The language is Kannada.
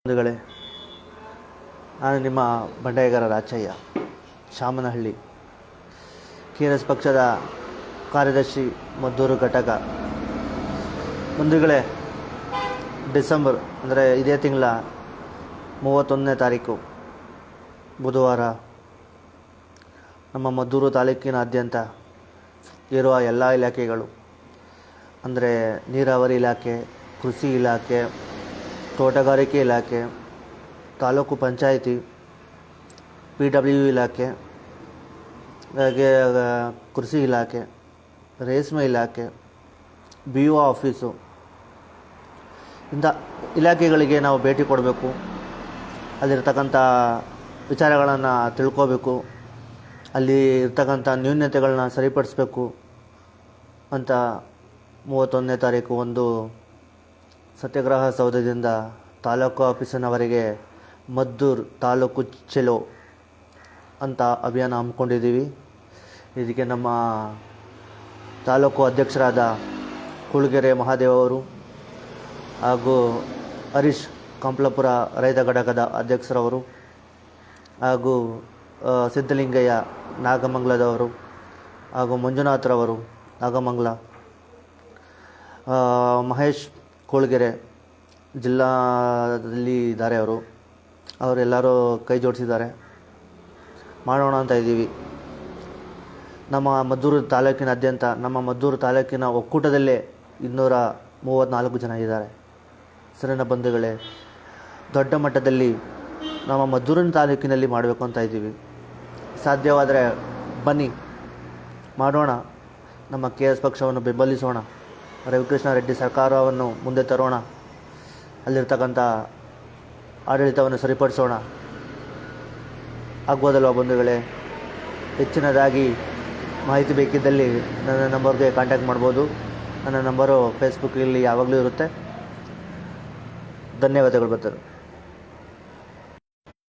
ಬಂಧುಗಳೇ, ನಾನು ನಿಮ್ಮ ಬಂಡಾಯಗಾರ ರಾಚಯ್ಯ, ಶಾಮನಹಳ್ಳಿ, KRS ಪಕ್ಷದ ಕಾರ್ಯದರ್ಶಿ, ಮದ್ದೂರು ಘಟಕ. ಬಂಧುಗಳೇ, ಡಿಸೆಂಬರ್ ಅಂದರೆ ಇದೇ ತಿಂಗಳ 31ನೇ ತಾರೀಕು ಬುಧವಾರ ನಮ್ಮ ಮದ್ದೂರು ತಾಲೂಕಿನಾದ್ಯಂತ ಇರುವ ಎಲ್ಲ ಇಲಾಖೆಗಳು ಅಂದರೆ ನೀರಾವರಿ ಇಲಾಖೆ, ಕೃಷಿ ಇಲಾಖೆ, ತೋಟಗಾರಿಕೆ ಇಲಾಖೆ, ತಾಲೂಕು ಪಂಚಾಯಿತಿ, PWU ಇಲಾಖೆ, ಹಾಗೆ ಕೃಷಿ ಇಲಾಖೆ, ರೇಷ್ಮೆ ಇಲಾಖೆ, BO ಆಫೀಸು, ಇಂಥ ಇಲಾಖೆಗಳಿಗೆ ನಾವು ಭೇಟಿ ಕೊಡಬೇಕು. ಅಲ್ಲಿರ್ತಕ್ಕಂಥ ವಿಚಾರಗಳನ್ನು ತಿಳ್ಕೋಬೇಕು, ಅಲ್ಲಿ ಇರ್ತಕ್ಕಂಥ ನ್ಯೂನತೆಗಳನ್ನ ಸರಿಪಡಿಸ್ಬೇಕು ಅಂತ 31ನೇ ತಾರೀಕು ಒಂದು ಸತ್ಯಾಗ್ರಹ ಸೌಧದಿಂದ ತಾಲೂಕು ಆಫೀಸಿನವರೆಗೆ ಮದ್ದೂರು ತಾಲೂಕು ಚೆಲೋ ಅಂತ ಅಭಿಯಾನ ಹಮ್ಮಿಕೊಂಡಿದ್ದೀವಿ. ಇದಕ್ಕೆ ನಮ್ಮ ತಾಲೂಕು ಅಧ್ಯಕ್ಷರಾದ ಕುಳಗೆರೆ ಮಹಾದೇವ್ ಅವರು ಹಾಗೂ ಹರೀಶ್ ಕಂಪ್ಲಪುರ ರೈತ ಘಟಕದ ಅಧ್ಯಕ್ಷರವರು ಹಾಗೂ ಸಿದ್ಧಲಿಂಗಯ್ಯ ನಾಗಮಂಗಲದವರು ಹಾಗೂ ಮಂಜುನಾಥ್ರವರು ನಾಗಮಂಗಲ, ಮಹೇಶ್ ಕೂಳಗೆರೆ ಜಿಲ್ಲಾದಲ್ಲಿ ಇದ್ದಾರೆ. ಅವರೆಲ್ಲರೂ ಕೈ ಜೋಡಿಸಿದ್ದಾರೆ. ಮಾಡೋಣ ಅಂತ ಇದ್ದೀವಿ. ನಮ್ಮ ಮದ್ದೂರು ತಾಲೂಕಿನಾದ್ಯಂತ ನಮ್ಮ ಮದ್ದೂರು ತಾಲೂಕಿನ ಒಕ್ಕೂಟದಲ್ಲೇ 234 ಜನ ಇದ್ದಾರೆ. ಸರಿನ ಬಂಧುಗಳೇ, ದೊಡ್ಡ ಮಟ್ಟದಲ್ಲಿ ನಮ್ಮ ಮದ್ದೂರಿನ ತಾಲೂಕಿನಲ್ಲಿ ಮಾಡಬೇಕು ಅಂತ ಇದ್ದೀವಿ. ಸಾಧ್ಯವಾದರೆ ಬನ್ನಿ, ಮಾಡೋಣ. ನಮ್ಮ KRS ಪಕ್ಷವನ್ನು ಬೆಂಬಲಿಸೋಣ. ರವಿಕೃಷ್ಣ ರೆಡ್ಡಿ ಸರ್ಕಾರವನ್ನು ಮುಂದೆ ತರೋಣ. ಅಲ್ಲಿರ್ತಕ್ಕಂಥ ಆಡಳಿತವನ್ನು ಸರಿಪಡಿಸೋಣ. ಆಗ್ಬೋದಲ್ವ ಬಂಧುಗಳೇ? ಹೆಚ್ಚಿನದಾಗಿ ಮಾಹಿತಿ ಬೇಕಿದ್ದಲ್ಲಿ ನನ್ನ ನಂಬರ್ಗೆ ಕಾಂಟ್ಯಾಕ್ಟ್ ಮಾಡ್ಬೋದು. ನನ್ನ ನಂಬರು ಫೇಸ್ಬುಕ್ಕಲ್ಲಿ ಯಾವಾಗಲೂ ಇರುತ್ತೆ. ಧನ್ಯವಾದಗಳು. ಬರ್ತಾರೆ.